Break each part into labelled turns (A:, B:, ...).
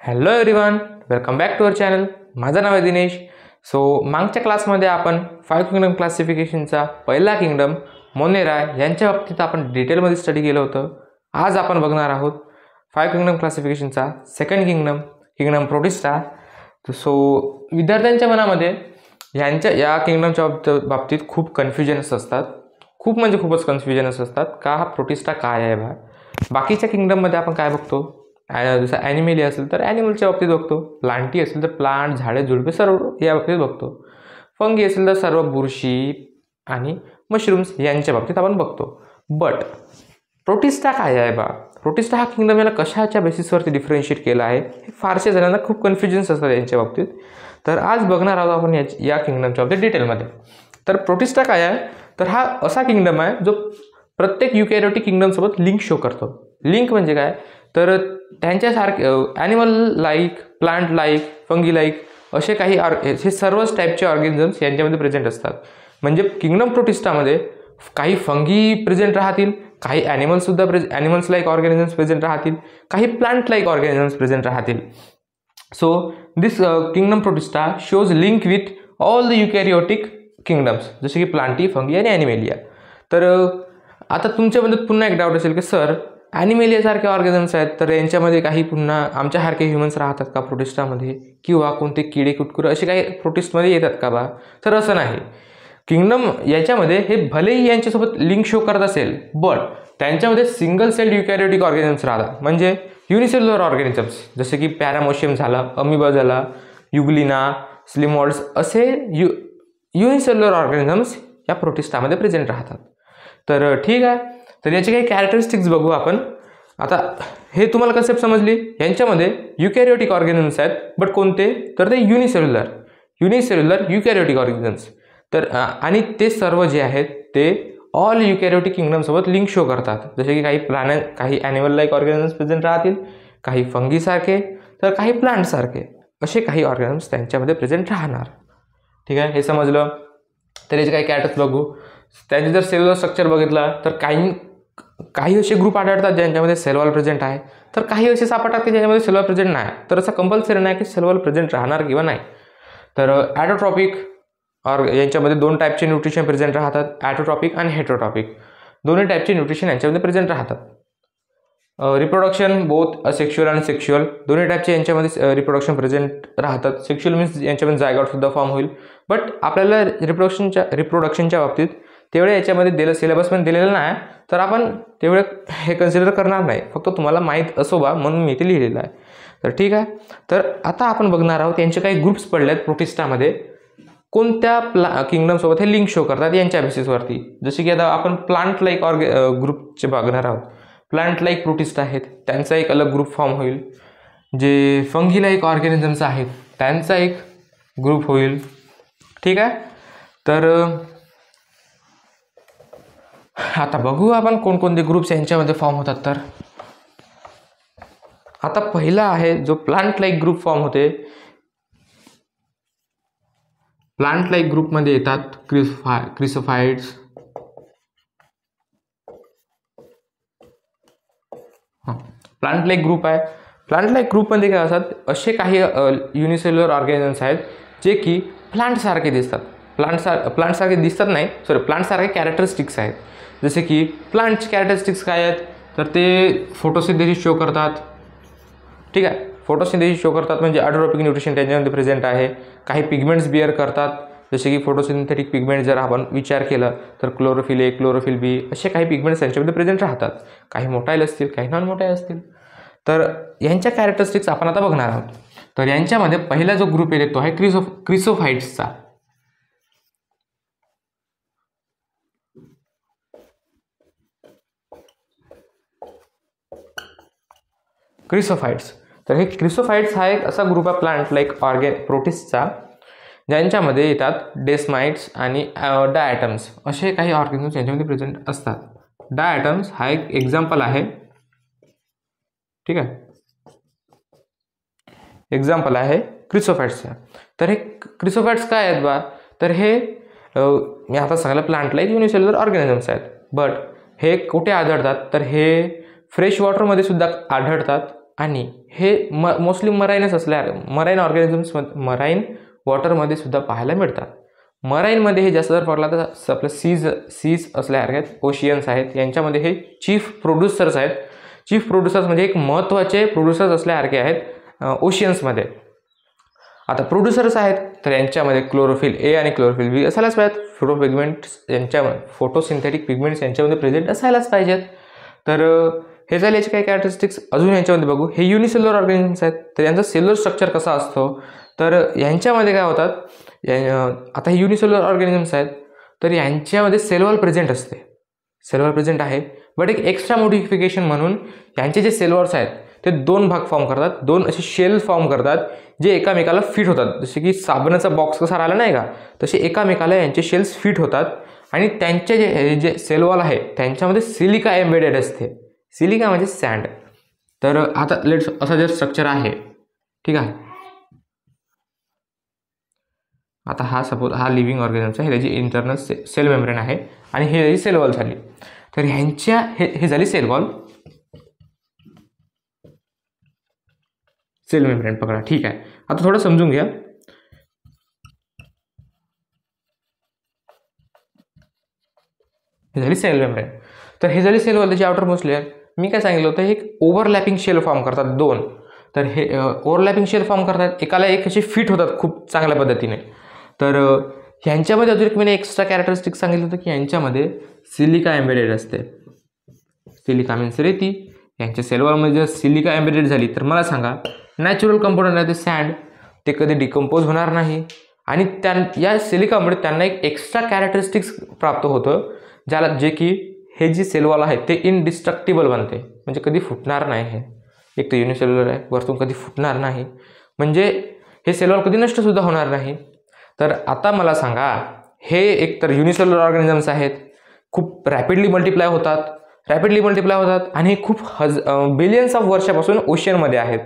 A: Hello everyone, welcome back to our channel. माझं नाव आहे दिनेश. मागच्या क्लासमध्ये आपण 5 किंगडम क्लासिफिकेशनचा पहिला किंगडम मोनेरा यांच्या बाबतीत आपण डिटेलमध्ये स्टडी केलं होतं. आज आपण बघणार आहोत 5 किंगडम क्लासिफिकेशनचा सेकंड किंगडम प्रोटिस्टा. विद्यार्थ्यांच्या मनामध्ये या किंगडमच्या बाबतीत खूप कन्फ्युजन्स असतात. खूपच कन्फ्युजन्स असतात का हा प्रोटिस्टा काय आहे बा. बाकीच्या किंगडममध्ये आपण काय बघतो, जसं ॲनिमेलिया असेल तर ॲनिमलच्या बाबतीत बघतो, प्लांटी असेल तर प्लांट, झाडे झुडपे सर्व या बाबतीत बघतो, फंगी असेल तर सर्व बुरशी आणि मशरूम्स यांच्या बाबतीत आपण बघतो. बट प्रोटिस्टा काय आहे बा, प्रोटिस्टा हा किंगडम याला कशाच्या बेसिसवरती डिफरन्शिएट केला आहे हे फारसे जणांना खूप कन्फ्युजन्स असतात यांच्या बाबतीत. तर आज बघणार आहोत आपण या किंगडमच्या बाबतीत डिटेलमध्ये. तर प्रोटिस्टा काय आहे, तर हा असा किंगडम आहे जो प्रत्येक युकॅरियोटिक किंगडमसोबत लिंक शो करतो. लिंक म्हणजे काय, तर त्यांच्यासारखे animal like, plant like, fungi like असे काही हे सर्वच टाईपचे ऑर्गॅनिझम्स यांच्यामध्ये प्रेझेंट असतात. म्हणजे किंगडम प्रोटिस्टामध्ये काही फंगी प्रेझेंट राहतील, काही ॲनिमल्स लाईक ऑर्गॅनिझम्स प्रेझेंट राहतील, काही प्लांट लाईक ऑर्गॅनिझम्स प्रेझेंट राहतील. So this kingdom Protista shows link with all the eukaryotic kingdoms, जसे की प्लांटी, फंगी आणि ॲनिमेलिया. तर आता तुमच्यामध्ये पुन्हा एक डाऊट असेल की सर ॲनिमेलियासारखे ऑर्गॅनिझम्स आहेत, तर यांच्यामध्ये काही पुन्हा आमच्यासारखे ह्युमन्स राहतात का प्रोटिस्टामध्ये, किंवा कोणते किडे कुटकुरे असे काही प्रोटिस्टमध्ये येतात का बा. तर असं नाही. किंगडम याच्यामध्ये हे भलेही यांच्यासोबत लिंक शो करत असेल, बट त्यांच्यामध्ये सिंगल सेल्ड युकॅरियोटिक ऑर्गॅनिझम्स राहतात. म्हणजे युनिसेल्युलर ऑर्गॅनिझम्स, जसे की पॅरामोशियम झाला, अमिबा झाला, युग्लिना, स्लिमॉल्ड्स असे युनिसेल्युलर ऑर्गॅनिझम्स या प्रोटिस्टामध्ये प्रेझेंट राहतात. तर ठीक आहे, तर याचे काही कॅरेक्टरिस्टिक्स बघू आपण. आता हे तुम्हाला कन्सेप्ट समजली. यांच्यामध्ये युकॅरियोटिक ऑर्गॅनिझम्स आहेत, बट कोणते, तर ते युनिसेल्युलर युकॅरियोटिक ऑर्गॅनिझम्स. तर आणि ते सर्व जे आहेत ते ऑल युकॅरियोटिक किंगडमसोबत लिंक शो करतात. जसे की काही ॲनिमल लाईक ऑर्गॅनिझम्स प्रेझेंट राहतील, काही फंगीसारखे, तर काही प्लांटसारखे असे काही ऑर्गॅनिझम्स त्यांच्यामध्ये प्रेझेंट राहणार. ठीक आहे, हे समजलं. तर याचे काही कॅरेक्टर्स बघू. त्याचे जर सेल्युलर स्ट्रक्चर बघितला तर काही असे ग्रुप आढळतात ज्यांच्यामध्ये सेल वॉल प्रेझेंट आहे, तर काही असे सापडतात की ज्याच्यामध्ये सेल वॉल प्रेझेंट नाही. तर असं कंपल्सरी नाही की सेल वॉल प्रेझेंट राहणार किंवा नाही. तर ॲटोट्रॉपिक यांच्यामध्ये 2 टाईपचे न्यूट्रिशन प्रेझेंट राहतात, ॲटोट्रॉपिक आणि हेटरोट्रॉपिक. दोन्ही टाईपचे न्यूट्रिशन यांच्यामध्ये प्रेझेंट राहतात. रिप्रोडक्शन बोथ असेक्शुअल आणि सेक्शुअल दोन्ही टाईपचे यांच्यामध्ये रिप्रोडक्शन प्रेझेंट राहतात. सेक्शुअल मीन्स यांच्यामध्ये जायगॉट सुद्धा फॉर्म होईल. बट आपल्याला रिप्रोडक्शनच्या बाबतीत तेवढे याच्यामध्ये सिलेबसमध्ये दिलेलं नाही, तर आपण तेवढे हे कन्सिडर करणार नाही. फक्त तुम्हाला माहीत असो बा म्हणून मी ते लिहिलेलं आहे. तर ठीक आहे, तर आता आपण बघणार आहोत यांचे काही ग्रुप्स पडले आहेत प्रोटिस्टामध्ये, कोणत्या किंगडमसोबत हे लिंक शो करतात यांच्या बेसिसवरती. जसे की आता आपण प्लांट लाईक ग्रुपचे बघणार आहोत. प्लांट लाईक प्रोटिस्टा आहेत, त्यांचा एक अलग ग्रुप फॉर्म होईल. जे फंगी लाईक ऑर्गॅनिझम्स आहेत त्यांचा एक ग्रुप होईल. ठीक आहे, तर आता बघू आपण कोणकोणते ग्रुप्स यांच्यामध्ये फॉर्म होतात. तर आता पहिला आहे जो प्लांट लाईक ग्रुप फॉर्म होते. प्लांट लाईक ग्रुपमध्ये येतात क्रिसोफाइट्स, प्लांट लाईक ग्रुप आहे. प्लांट लाईक ग्रुपमध्ये काय असतात, असे काही युनिसेल्युलर ऑर्गॅनिझम्स आहेत जे की प्लांटसारखे दिसतात. प्लांटसारखे दिसतात नाही, प्लांटसारखे कॅरेक्टरिस्टिक्स आहेत. जसे की प्लांटचे कॅरेक्टरिस्टिक्स काय आहेत, तर ते फोटोसिंथेसिस शो करतात. ठीक आहे, फोटोसिंथेसिस शो करतात म्हणजे ॲटोट्रॉपिक न्यूट्रिशन त्यांच्यामध्ये प्रेझेंट आहे. काही पिगमेंट्स बिअर करतात, जसे की फोटोसिंथेटिक पिगमेंट जर आपण विचार केला तर क्लोरोफिल ए, क्लोरोफिल बी असे काही पिगमेंट्स त्यांच्यामध्ये प्रेझेंट राहतात. काही मोटाईल असतील, काही नॉन मोटाईल असतील. तर यांच्या कॅरेक्टरिस्टिक्स आपण आता बघणार आहोत. तर यांच्यामध्ये पहिला जो ग्रुप येतो आहे क्रिसोफाइट्सचा. तर हे क्रिसोफाइट्स हा एक असा ग्रुप आहे प्लांट लाईक प्रोटिस्टचा, ज्यांच्यामध्ये येतात डेस्माइट्स आणि डायटम्स असे काही ऑर्गॅनिझम्स यांच्यामध्ये प्रेझेंट असतात. डायटम्स हा एक एक्झाम्पल आहे. ठीक आहे, एक्झाम्पल आहे क्रिसोफाइट्सचा. तर हे क्रिसोफाइट्स काय आहेत बा, तर हे मी आता सांगितलं प्लांट लाईक युनिसेल्युलर ऑर्गॅनिझम्स आहेत. बट हे कुठे आढळतात, तर हे फ्रेश वॉटरमध्ये सुद्धा आढळतात आणि हे मोस्टली मराईनच मराईन ऑर्गॅनिझम्स मराईन वॉटरमध्ये सुद्धा पाहायला मिळतात. मराईनमध्ये हे जास्त जर पडला तर आपलं सीज असल्यासारखे आहेत, ओशियन्स आहेत, यांच्यामध्ये हे चीफ प्रोड्युसर्स आहेत. चीफ प्रोड्युसर्स म्हणजे एक महत्त्वाचे प्रोड्युसर्स असल्यासारखे आहेत ओशियन्समध्ये. आता प्रोड्युसर्स आहेत तर यांच्यामध्ये क्लोरोफिल ए आणि क्लोरोफिल बी असायलाच पाहिजेत. फोटोसिंथेटिक पिगमेंट्स यांच्यामध्ये प्रेझेंट असायलाच पाहिजेत. तर हे झाले याचे काही कॅरेक्टरिस्टिक्स. अजून यांच्यामध्ये बघू. हे युनिसेल्युलर ऑर्गॅनिझम्स आहेत तर यांचा सेल्युलर स्ट्रक्चर कसा असतो, तर यांच्यामध्ये काय होतात, आता हे युनिसेल्युलर ऑर्गॅनिझम्स आहेत तर यांच्यामध्ये सेल वॉल प्रेझेंट असते. सेल वॉल प्रेझेंट आहे, बट एक एक्स्ट्रा मोडिफिकेशन म्हणून यांचे जे सेल वॉल्स आहेत ते 2 भाग फॉर्म करतात, 2 असे शेल फॉर्म करतात जे एकामेकाला फिट होतात. जसे की साबणाचा बॉक्स कसा राहिला नाही का, तसे एकामेकाला यांचे शेल्स फिट होतात आणि त्यांचे जे सेल वॉल आहे त्यांच्यामध्ये सिलिका एम्बेडेड असते. सिलिका म्हणजे सँड. तर आता लेट्स असं जे स्ट्रक्चर आहे, ठीक आहे. आता हा सपोज हा लिव्हिंग ऑर्गॅनिझम्स आहे, त्याची इंटरनल सेल मेम्ब्रेन आहे आणि हे सेल वॉल झाली. तर ह्यांच्या हे झाली सेल वॉल, सेल मेम्ब्रेन पकडा, ठीक आहे. आता थोडं समजून घ्या. हे झाली सेल मेम्ब्रेन. तर हे झाली सेल वॉल, त्याची आउटर मोस्ट लेअर. मी काय सांगितलं होतं, हे एक ओव्हरलॅपिंग शेल फॉर्म करतात 2. तर हे ओव्हरलॅपिंग शेल फॉर्म करतात, एकाला एक असे फिट होतात खूप चांगल्या पद्धतीने. तर ह्यांच्यामध्ये अजून एक मी एक्स्ट्रा कॅरेक्टरिस्टिक सांगितलं होतं की यांच्यामध्ये सिलिका एम्बेडेड असते. सिलिका मीन्स रेती. यांच्या सेल वॉलमध्ये जर सिलिका एम्बेडेड झाली तर मला सांगा, नॅचरल कंपोनंट आहे ते सँड, ते कधी डिकम्पोज होणार नाही आणि या सिलिकामुळे त्यांना एक एक्स्ट्रा कॅरेक्टरिस्टिक्स प्राप्त होतं, जे की हे जी सेल वॉल आहे ते इनडिस्ट्रक्टिबल बनते, म्हणजे कधी फुटणार नाही. हे एक तर युनिसेल्युलर आहे, वरतून कधी फुटणार नाही, म्हणजे हे सेल वॉल कधी नष्टसुद्धा होणार नाही. तर आता मला सांगा, हे एक तर युनिसेल्युलर ऑर्गॅनिझम्स आहेत, खूप रॅपिडली मल्टिप्लाय होतात आणि हे खूप बिलियन्स ऑफ वर्षापासून ओशियनमध्ये आहेत.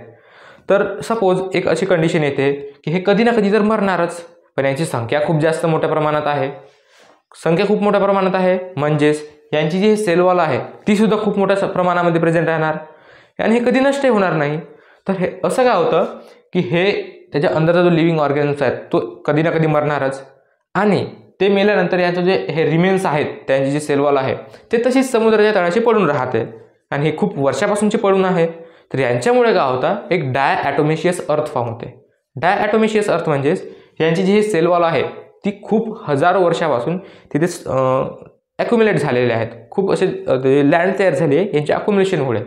A: तर सपोज एक अशी कंडिशन येते की हे कधी ना कधी तर मरणारच, पण यांची संख्या खूप जास्त मोठ्या प्रमाणात आहे. म्हणजेच यांची जी सेल वॉल आहे ती सुद्धा खूप मोठ्या प्रमाणामध्ये प्रेझेंट राहणार आणि हे कधी नष्ट होणार नाही. तर हे असं काय होतं की हे त्याच्या अंदरचा जो लिव्हिंग ऑर्गॅनिझम्स आहेत तो कधी ना कधी मरणारच आणि ते मेल्यानंतर यांचं जे हे रिमेन्स आहेत, त्यांची जी सेल वॉल आहे ते तशीच समुद्राच्या तळाशी पडून राहते आणि हे खूप वर्षापासूनची पडून आहे. तर यांच्यामुळे काय होतं, एक डायॲटोमेशियस अर्थ फॉर्म होते. डायॲटोमेशियस अर्थ म्हणजेच यांची जी सेल वॉल आहे ती खूप हजारो वर्षापासून तिथे ॲक्युमुलेट झालेले आहेत. खूप असे लँड तयार झाली आहे यांच्या अक्युमुलेशनमुळे.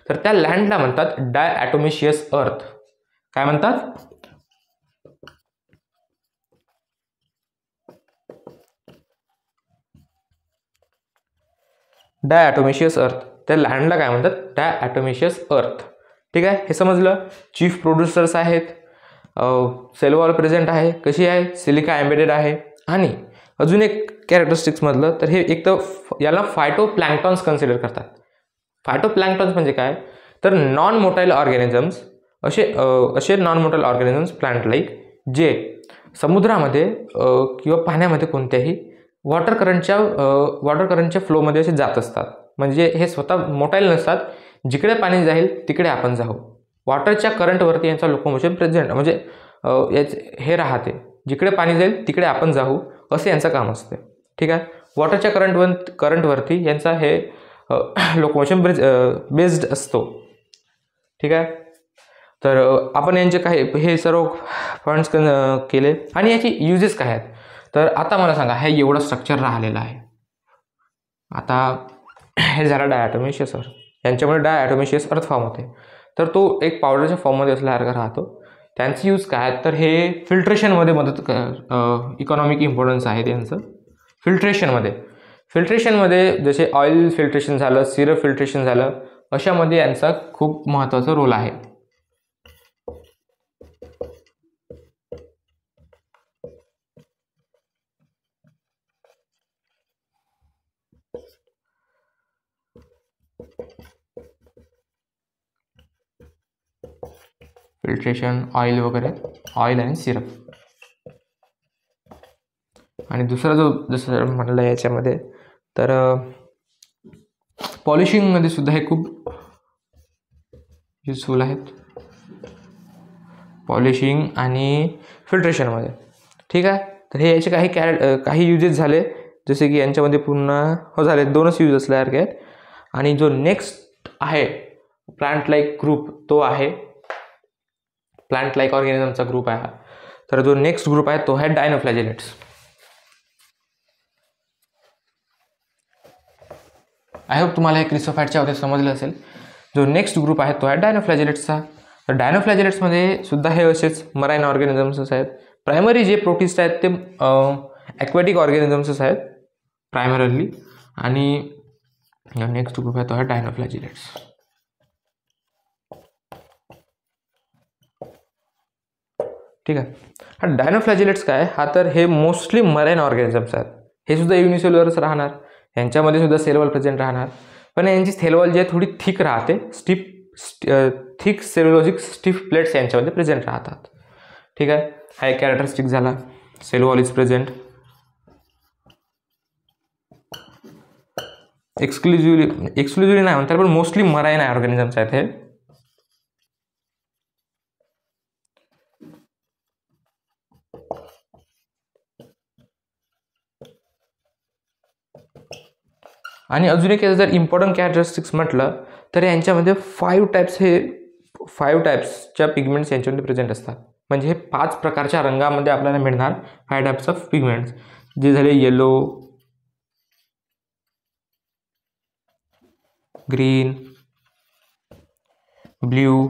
A: तर त्या लँडला म्हणतात डायॲटोमेशियस अर्थ. काय म्हणतात? डायॲटोमेशियस अर्थ. त्या लँडला काय म्हणतात? डायॲटोमेशियस अर्थ. ठीक आहे, हे समजलं. चीफ प्रोड्युसर्स आहेत, सेल वॉल प्रेझेंट आहे, कशी आहे, सिलिका एम्बेडेड आहे. आणि अजून एक कॅरेक्टरिस्टिक्समधलं तर हे एक तर याला फायटोप्लॅन्क्टॉन्स कन्सिडर करतात. फायटोप्लॅन्क्टॉन्स म्हणजे काय, तर नॉन मोटाईल ऑर्गॅनिझम्स, असे non motile organisms plant like जे समुद्रामध्ये किंवा पाण्यामध्ये कोणत्याही वॉटर करंटच्या फ्लोमध्ये असे जात असतात. म्हणजे हे स्वतः मोटाईल नसतात, जिकडे पाणी जाईल तिकडे आपण जाऊ. वॉटरच्या करंटवरती यांचा लोकोमोशन प्रेझेंट म्हणजे हे राहते, जिकडे पाणी जाईल तिकडे आपण जाऊ, असे यांचं काम असते. ठीक आहे, वॉटरच्या करंटवरती यांचा हे लोकोमोशन बेस्ड असतो. ठीक आहे, तर आपण यांचे काही हे सर्व पॉईंट्स केले आणि याची युजेस काय आहेत. तर आता मला सांगा, हे एवढं स्ट्रक्चर राहिलेलं आहे. आता हे झालं डायॲटोमेशियस अर्थ. यांच्यामुळे डायॲटोमेशियस अर्थ फॉर्म होते. तर तो एक पावडरच्या फॉर्ममध्ये असल्यासारखा राहतो. त्यांचे यूज काय आहेत, तर हे फिल्ट्रेशनमध्ये मदत इकॉनॉमिक इम्पॉर्टन्स आहे त्यांचं. फिल्ट्रेशनमध्ये जसे ऑइल फिल्ट्रेशन झालं, सिरप फिल्ट्रेशन झालं, अशामध्ये यांचा खूप महत्त्वाचा रोल आहे. फिल्ट्रेशन, ऑइल वगैरे, ऑइल आणि सिरप. आणि दुसरा जो जसं म्हणलं याच्यामध्ये, तर पॉलिशिंगमध्ये सुद्धा हे खूप युजफुल आहेत पॉलिशिंग आणि फिल्ट्रेशनमध्ये. ठीक आहे. तर हे याचे काही युजेस झाले, जसे की यांच्यामध्ये पूर्ण झाले 2च यूज असल्यासारखे आहेत. आणि जो नेक्स्ट आहे प्लांट लाईक ग्रुप, तो आहे प्लांट लाईक ऑर्गॅनिझमचा ग्रुप आहे. तर जो नेक्स्ट ग्रुप आहे तो आहे डायनोफ्लॅजेलेट्स. आय होप तुम्हाला हे क्रिसोफाइटच्या वगैरे समजलं असेल. जो नेक्स्ट ग्रुप आहे तो आहे डायनोफ्लॅजेलेट्सचा. तर डायनोफ्लॅजेलेट्समध्ये सुद्धा हे असेच मराईन ऑर्गॅनिझम्सच आहेत. प्रायमरी जे प्रोटिस्ट आहेत ते ॲक्वॅटिक ऑर्गॅनिझम्सच आहेत प्रायमरली. आणि नेक्स्ट ग्रुप आहे तो आहे डायनोफ्लॅजेलेट्स. ठीक आहे. हा डायनोफ्लॅजेलेट्स काय, हा तर हे मोस्टली मराईन ऑर्गॅनिझम्स आहेत. हे सुद्धा युनिसेल्युलरच राहणार, यांच्यामध्ये सुद्धा सेल वॉल प्रेझेंट राहणार, पण यांची सेल वॉल जी आहे थोडी थिक राहते. थिक सेल्युलोजिक स्टिफ प्लेट्स यांच्यामध्ये प्रेझेंट राहतात. ठीक आहे. हा एक कॅरेक्टरिस्टिक झाला, cell wall is present. Exclusively नाही म्हणतात, पण मोस्टली मराईन ऑर्गॅनिझम्स आहेत हे. आणि अजून एक जर इम्पॉर्टंट कॅरेक्टरिस्टिक्स म्हटलं तर यांच्यामध्ये 5 टाईप्सच्या पिगमेंट्स यांच्यामध्ये प्रेझेंट असतात. म्हणजे हे 5 प्रकारच्या रंगामध्ये आपल्याला मिळणार 5 टाईप्स ऑफ पिगमेंट्स, जे झाले येलो, ग्रीन, ब्ल्यू,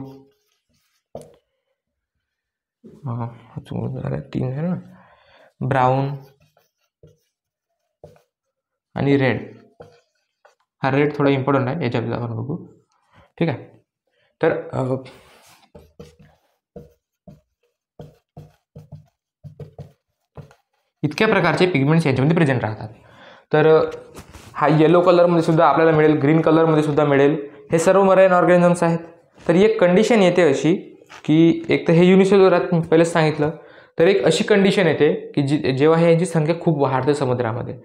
A: 3 आहे ना, ब्राऊन आणि रेड. हा रेड थोडा इम्पॉर्टंट आहे, याच्याबद्दल आपण बघू. ठीक आहे. तर इतक्या प्रकारचे पिगमेंट्स यांच्यामध्ये प्रेझेंट राहतात. तर हा येलो कलरमध्ये सुद्धा आपल्याला मिळेल, ग्रीन कलरमध्ये सुद्धा मिळेल. हे सर्व मराईन ऑर्गॅनिझम्स आहेत. तर एक कंडिशन येते अशी की एक तर हे युनिसेल्युलर मी पहिलेच सांगितलं, तर एक अशी कंडिशन येते की जेव्हा हे यांची संख्या खूप वाढते समुद्रामध्ये,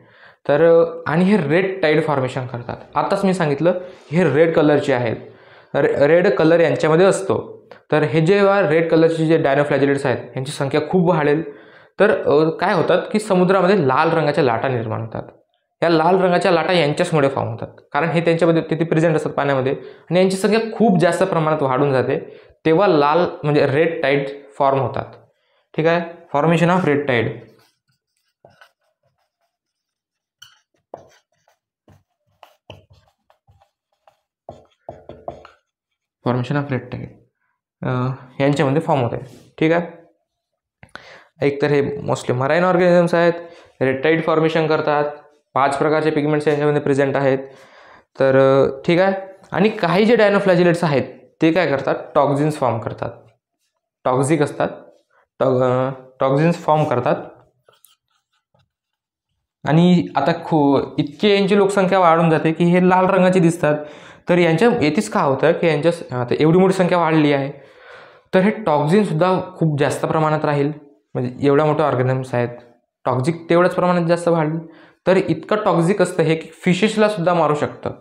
A: तर आणि हे रेड टाईड फॉर्मेशन करतात. आताच मी सांगितलं हे रेड कलरचे आहेत, रेड कलर यांच्यामध्ये असतो. तर हे जेव्हा रेड कलरचे जे डायनोफ्लॅजेलेट्स आहेत यांची संख्या खूप वाढेल, तर काय होतात की समुद्रामध्ये लाल रंगाच्या लाटा निर्माण होतात. या लाल रंगाच्या लाटा यांच्याचमुळे फॉर्म होतात, कारण हे त्यांच्यामध्ये तिथे प्रेझेंट असतात पाण्यामध्ये, आणि यांची संख्या खूप जास्त प्रमाणात वाढून जाते. तेव्हा लाल म्हणजे रेड टाईड फॉर्म होतात. ठीक आहे. Formation of red tide. Formation of red tide यांच्यामध्ये फॉर्म होते. ठीक आहे. एक तर हे मोस्टली मराईन ऑर्गॅनिझम्स आहेत, रेड टाईड फॉर्मेशन करतात, 5 प्रकारचे पिगमेंट्स यांच्यामध्ये प्रेझेंट आहेत. तर ठीक आहे. आणि काही जे डायनोफ्लॅजेलेट्स आहेत ते काय करतात, टॉक्झिन्स फॉर्म करतात. टॉक्झिक असतात, टॉक्झिन्स फॉर्म करतात. आणि आता इतकी यांची लोकसंख्या वाढून जाते की हे लाल रंगाचे दिसतात. तर येथेच का होतं की आता एवढी मोठी संख्या वाढली आहे, तर हे टॉक्झिनसुद्धा खूप जास्त प्रमाणात राहील. म्हणजे एवढ्या मोठ्या ऑर्गॅनिझम्स आहेत, टॉक्झिक तेवढ्याच प्रमाणात जास्त वाढली. तर इतकं टॉक्झिक असतं हे की फिशेसला सुद्धा मारू शकतं.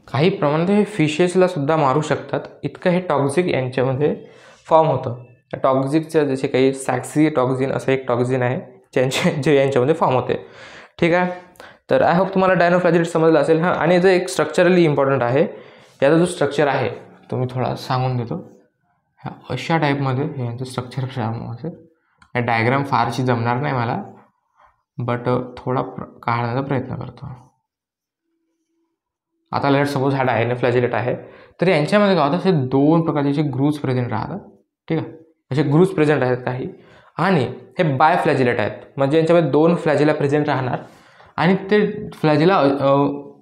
A: काही प्रमाणात हे फिशेसला सुद्धा मारू शकतात, इतकं हे टॉक्झिक यांच्यामध्ये फॉर्म होतं. टॉक्झिकचं जसे काही सॅक्सी टॉक्झिन असं एक टॉक्झिन आहे जे यांच्यामध्ये फॉर्म होते. ठीक आहे. तर आय होप तुम्हाला डायनोफ्लॅजेलेट समजलं असेल. हां, आणि याचं एक स्ट्रक्चरली इम्पॉर्टंट आहे. याचा जो स्ट्रक्चर आहे तो मी थोडा सांगून देतो. ह्या अशा टाईपमध्ये हे यांचं स्ट्रक्चर असेल. या डायग्राम फारशी जमणार नाही मला, बट थोडा काढण्याचा प्रयत्न करतो. आता लेट सपोज हा डायनोफ्लॅजेलेट आहे, तर यांच्यामध्ये काय होतं, असे 2 प्रकारचे ग्रूव्ज प्रेझेंट राहतात. ठीक आहे. असे ग्रूव्ज प्रेझेंट आहेत काही, आणि हे बायफ्लॅजेलेट आहेत. म्हणजे यांच्यामध्ये 2 फ्लॅजेला प्रेझेंट राहणार, आणि ते फ्लॅजेला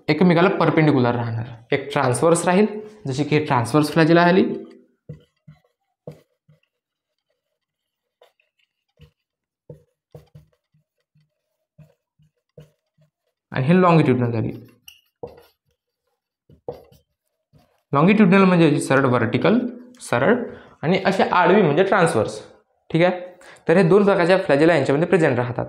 A: एकमेकाला परपेंडिक्युलर राहणार. एक ट्रान्सवर्स राहील, जशी की ट्रान्सवर्स फ्लॅजेला आली, आणि हे लॉंगिट्युडनल झाली. लॉंगिट्युडनल म्हणजे सरळ व्हर्टिकल, सरळ, आणि असे आडवी म्हणजे ट्रान्सवर्स. ठीक आहे. तर हे दोन प्रकारच्या फ्लॅजेला यांच्यामध्ये प्रेझेंट राहतात.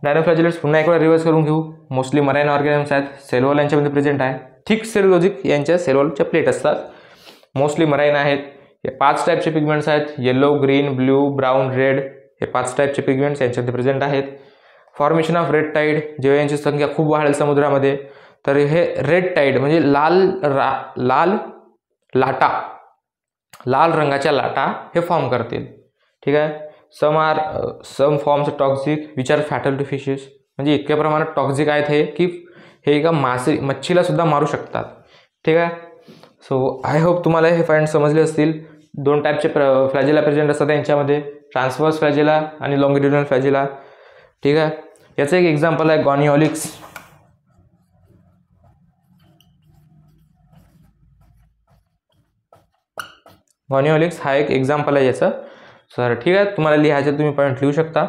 A: डायनोफ्लॅजेलेट्स पुन्हा एक वेळा रिव्हर्स करून घेऊ. मोस्टली मराइन ऑर्गॅनिम्स आहेत. सेल वॉल यांच्यामध्ये प्रेझेंट आहे. थिक सेल्युलोजिक यांच्या सेल वॉलच्या प्लेट असतात. मोस्टली मराइन आहेत. हे 5 टाईपचे पिगमेंट्स आहेत. Yellow, green, blue, brown, red हे 5 टाईपचे पिगमेंट्स यांच्यामध्ये प्रेझेंट आहेत. फॉर्मेशन ऑफ रेड टाईड, जेव्हा यांची संख्या खूप वाढेल समुद्रामध्ये तर हे रेड टाईड म्हणजे लाल रंगाच्या लाटा हे फॉर्म करतील. ठीक आहे. Some forms toxic which are fatal to fishes, म्हणजे इतक्या प्रमाणात टॉक्सिक आहेत हे की हे एका मच्छीला सुद्धा मारू शकतात. ठीक आहे. सो आय होप तुम्हाला हे पॉईंट समजले असतील. 2 टाईपचे फ्लॅजेला प्रेझेंट असतात यांच्यामध्ये, ट्रान्सवर्स फ्लॅजेला आणि लॉंगिट्युडिनल फ्लॅजेला. ठीक आहे. याचं एक एक्झाम्पल आहे गॉनिओलिक्स. गॉनिओलिक्स हा एक एक्झाम्पल आहे याचं. सर ठीक आहे, तुम्हाला लिहायचं तुम्ही पॉईंट लिहू शकता.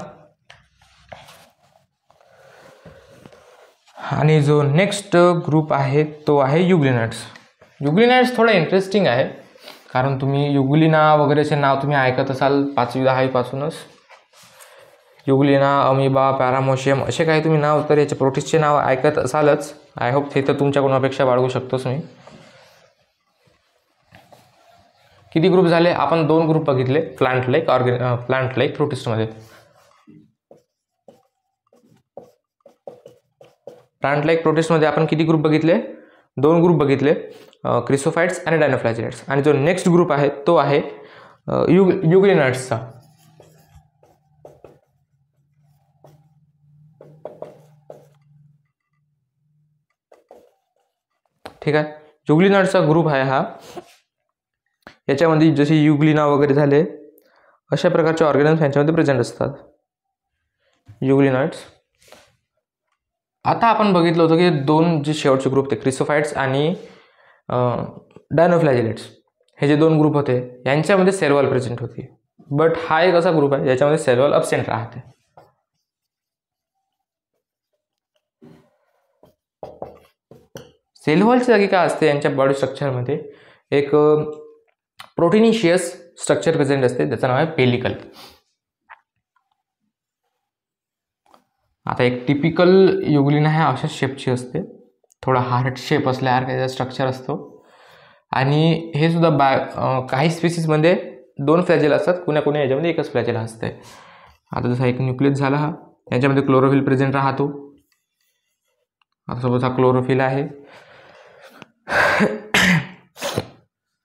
A: आणि जो नेक्स्ट ग्रुप आहे तो आहे युग्लिनाइड्स. युग्लिनाइड्स थोडा इंटरेस्टिंग आहे कारण तुम्ही युग्लिना वगैरेचे नाव तुम्ही ऐकत असाल 5वी-10वी पासूनच. युग्लिना, अमिबा, पॅरामोशियम असे काही तुम्ही नाव तर याचे प्रोटिस्टचे नाव ऐकत असालच. आय होप हे तर तुमच्याकडून अपेक्षा बाळगू शकतोच मी. किती ग्रुप झाले? आपण 2 ग्रुप बघितले प्लांट लाईक प्रोटिस्टमध्ये. प्लांट लाईक प्रोटिस्टमध्ये आपण किती ग्रुप बघितले? 2 ग्रुप बघितले, क्रिसोफाइट्स आणि डायनोफ्लॅजेलेट्स. आणि जो नेक्स्ट ग्रुप आहे तो आहे युग्लिनाइड्सचा. ठीक आहे. युग्लिनाइड्सचा ग्रुप आहे हा. याच्यामध्ये जसे युग्लिना वगैरे झाले अशा प्रकारचे ऑर्गॅनिम्स यांच्यामध्ये प्रेझेंट असतात युग्लिनाइड्स. आता आपण बघितलं होतं की 2 जे शेवटचे ग्रुप ते क्रिसोफाइट्स आणि डायनोफ्लॅजेलेट्स हे जे 2 ग्रुप होते यांच्यामध्ये सेल वॉल प्रेझेंट होती. बट हा एक असा ग्रुप आहे ज्याच्यामध्ये सेल वॉल अब्सेंट राहते. सेल वॉलची जागी काय असते यांच्या बॉडी स्ट्रक्चरमध्ये एक प्रोटिनिशियस स्ट्रक्चर प्रेझेंट असते, त्याचं नाव आहे पेलिकल. आता एक टिपिकल युग्लिना ह्या अशा शेपची असते, थोडा हार्ट शेप असल्यासारखा त्याचा स्ट्रक्चर असतो. आणि हे सुद्धा काही स्पीसीजमध्ये 2 फ्लॅजेला असतात, कुण्या याच्यामध्ये एकच फ्लॅजेला असते. आता जसा एक न्यूक्लियस झाला हा, याच्यामध्ये क्लोरोफिल प्रेझेंट राहतो. आता सोबत हा क्लोरोफिल आहे.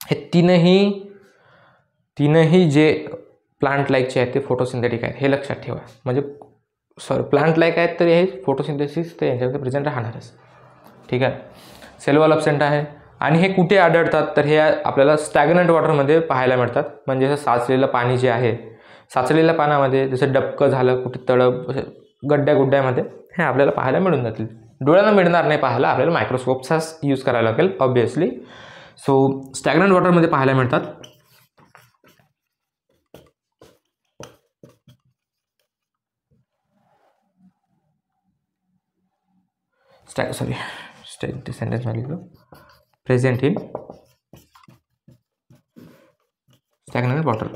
A: हे तीनही जे प्लांट लाईकचे आहेत ते फोटोसिंथेटिक आहेत, हे लक्षात ठेवा. म्हणजे प्लांट लाईक आहेत तर हे फोटोसिंथेसिस तर यांच्यामध्ये प्रेझेंट राहणारच. ठीक आहे. सेल वॉल अब्सेंट आहे. आणि हे कुठे आढळतात तर हे आपल्याला स्टॅग्नंट वॉटरमध्ये पाहायला मिळतात. म्हणजे जसं साचलेलं पाणी जे आहे, साचलेल्या पाण्यामध्ये जसं डबकं झालं कुठे तळप गड्ड्यामध्ये हे आपल्याला पाहायला मिळून जातील. डोळ्यांना मिळणार नाही पाहायला, आपल्याला मायक्रोस्कोपचाच यूज करायला लागेल ऑब्वियसली. सो स्टॅग्नंट वॉटरमध्ये पाहायला मिळतात. Present in stagnant water.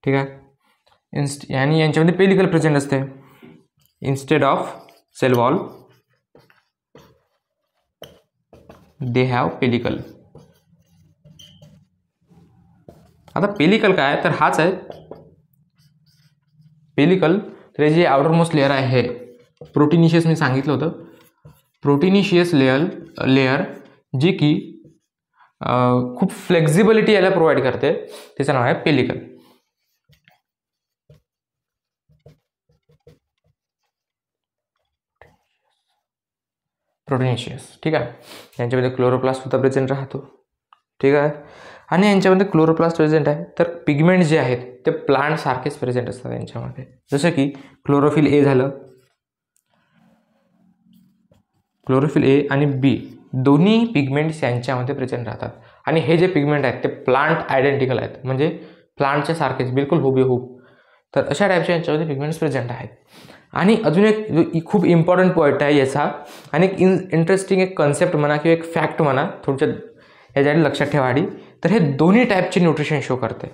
A: ठीक आहे. आणि यांच्यामध्ये पेलिकल प्रेझेंट असते. Instead of cell wall they have pellicle. आता पेलिकल काय तर हाच आहे पेलिकल. तर जे आउटरमोस्ट लेअर आहे हे प्रोटिनिशियस मी सांगितलं होतं. प्रोटिनिशियस लेअर जी की खूप फ्लेक्झिबिलिटी याला प्रोव्हाइड करते, त्याचं नाव आहे पेलिकल. प्रोटिनिशियस. ठीक आहे. यांच्यामध्ये क्लोरोप्लास्ट सुद्धा प्रेझेंट राहतो. ठीक आहे. आणि यांच्यामध्ये क्लोरोप्लास्ट प्रेझेंट आहे तर पिगमेंट जे आहेत ते प्लांट सारखेच प्रेझेंट असतात यांच्यामध्ये. जसं की क्लोरोफिल ए झालं, क्लोरोफिल ए आणि बी दोन्ही पिगमेंट्स यांच्यामध्ये प्रेझेंट राहतात. आणि हे जे पिगमेंट आहेत ते प्लांट आयडेंटिकल आहेत, म्हणजे प्लांटच्या सारखेच बिलकुल हुबेहूब. तर अशा टाईपच्या यांच्यामध्ये पिगमेंट्स प्रेझेंट आहेत. आणि अजून एक खूप इम्पॉर्टंट पॉईंट आहे याचा, आणि एक इंटरेस्टिंग एक कन्सेप्ट म्हणा किंवा एक फॅक्ट म्हणा, थोडक्यात याच्यासाठी लक्षात ठेवा आधी. तर हे दोन्ही टाईपचे न्यूट्रिशन शो करते.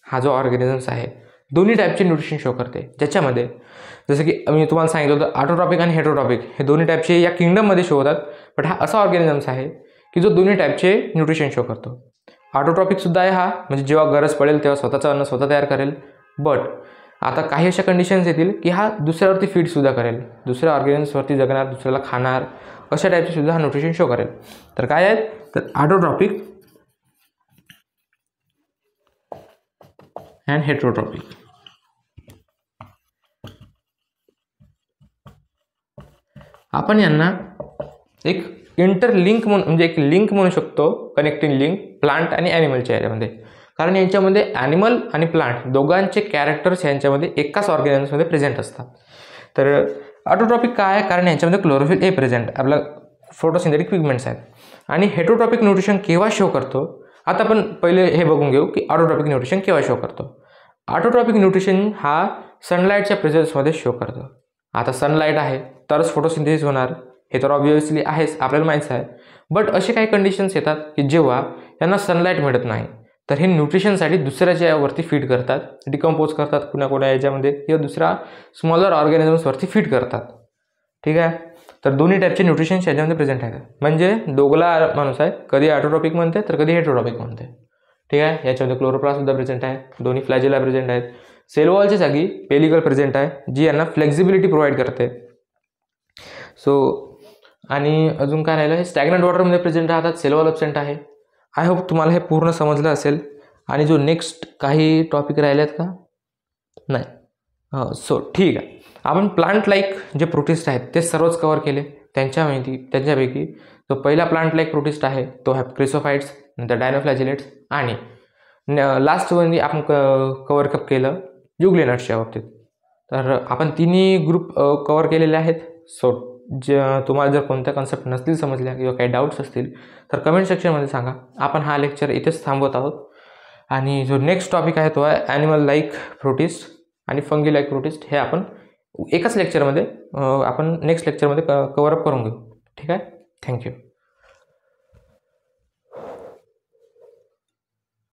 A: हा जो ऑर्गॅनिझम्स आहे दोन्ही टाईपचे न्यूट्रिशन शो करते, ज्याच्यामध्ये जसं की मी तुम्हाला सांगितलं होतं ऑटोट्रॉपिक आणि हेटरोट्रॉपिक हे दोन्ही टाईपचे या किंगडममध्ये शो होतात. बट हा असा ऑर्गॅनिझम्स आहे की जो दोन्ही टाईपचे न्यूट्रिशन शो करतो. ऑटोट्रॉपिकसुद्धा आहे हा, म्हणजे जेव्हा गरज पडेल तेव्हा स्वतःचं अन्न स्वतः तयार करेल. बट आता काही अशा कंडिशन्स येतील की हा दुसऱ्यावरती फीडसुद्धा करेल, दुसऱ्या ऑर्गॅनिझम्सवरती जगणार, दुसऱ्याला खाणार, अशा टाईपचे सुद्धा हा न्यूट्रिशन शो करेल. तर काय आहेत तर ऑटोट्रॉपिक अँड हेटरोट्रॉपिक. आपण यांना एक इंटरलिंक म्हणजे एक लिंक म्हणू शकतो, कनेक्टिंग लिंक प्लांट आणि ॲनिमलच्या याच्यामध्ये. कारण यांच्यामध्ये ॲनिमल आणि प्लांट दोघांचे कॅरेक्टर्स यांच्यामध्ये एकाच ऑर्गॅनिझम्समध्ये प्रेझेंट असतात. तर ऑटोट्रॉपिक काय आहे, कारण यांच्यामध्ये क्लोरोफिल ए प्रेझेंट, आपला फोटोसिंथेटिक पिगमेंट्स आहेत. आणि हेटरोट्रॉपिक न्यूट्रिशन केव्हा शो करतो, आता आपण पहिले हे बघून घेऊ की ऑटोट्रॉपिक न्यूट्रिशन केव्हा शो करतो. ऑटोट्रॉपिक न्यूट्रिशन हा सनलाईटच्या प्रेझेन्समध्ये शो करतो. आता सनलाईट आहे तरच फोटोसिंथेसिस होणार, हे तर ऑब्व्हियसली आहेच, आपल्याला माहीत आहे. बट असे काही कंडिशन्स येतात की जेव्हा यांना सनलाईट मिळत नाही, तर हे न्यूट्रिशनसाठी दुसऱ्याच्या यावरती फीड करतात, डिकम्पोज करतात कुणा याच्यामध्ये, किंवा दुसऱ्या स्मॉलर ऑर्गॅनिझम्सवरती फीड करतात. ठीक आहे. तर दोन्ही टाईपचे न्यूट्रिशन्स याच्यामध्ये प्रेझेंट आहेत. म्हणजे दोघला माणूस आहे, कधी ऑटोट्रॉपिक म्हणते तर कधी हेटरोट्रॉपिक म्हणते. ठीक आहे. याच्यामध्ये क्लोरोप्लास्टसुद्धा प्रेझेंट आहे, दोन्ही फ्लॅजेला प्रेझेंट आहेत. सेल वॉलच्या जागी पेलिकल प्रेझेंट आहे, जी यांना फ्लेक्झिबिलिटी प्रोव्हाइड करते. सो आणि अजून काय राहिलं, हे स्टॅग्नंट वॉटरमध्ये प्रेझेंट राहतात, सेल वॉल ॲब्सेंट आहे. आय होप तुम्हाला हे पूर्ण समजलं असेल. आणि जो नेक्स्ट काही टॉपिक राहिलेत का, नाही. सो ठीक आहे, आपण प्लांट लाईक जे प्रोटिस्ट आहेत ते सर्वच कवर केले. त्यांच्यापैकी जो पहिला प्लांट लाईक प्रोटिस्ट आहे तो आहे क्रिसोफाइट्स, नंतर डायनोफ्लॅजिलेट्स, आणि लास्टमध्ये आपण कवर केलं युग्लेनट्सच्या बाबतीत. तर आपण तिन्ही ग्रुप कवर केलेले आहेत. सो तुम्हाला जर कोणत्या कन्सेप्ट नसतील समजल्या किंवा काही डाऊट्स असतील तर कमेंट सेक्शनमध्ये सांगा. आपण हा लेक्चर इथेच थांबवत आहोत. आणि जो नेक्स्ट टॉपिक आहे तो आहे ॲनिमल लाईक प्रोटिस्ट आणि फंगी लाईक प्रोटिस्ट. हे आपण एकाच लेक्चरमध्ये आपण नेक्स्ट लेक्चरमध्ये कवरअप करून घेऊ. ठीक आहे. थँक्यू.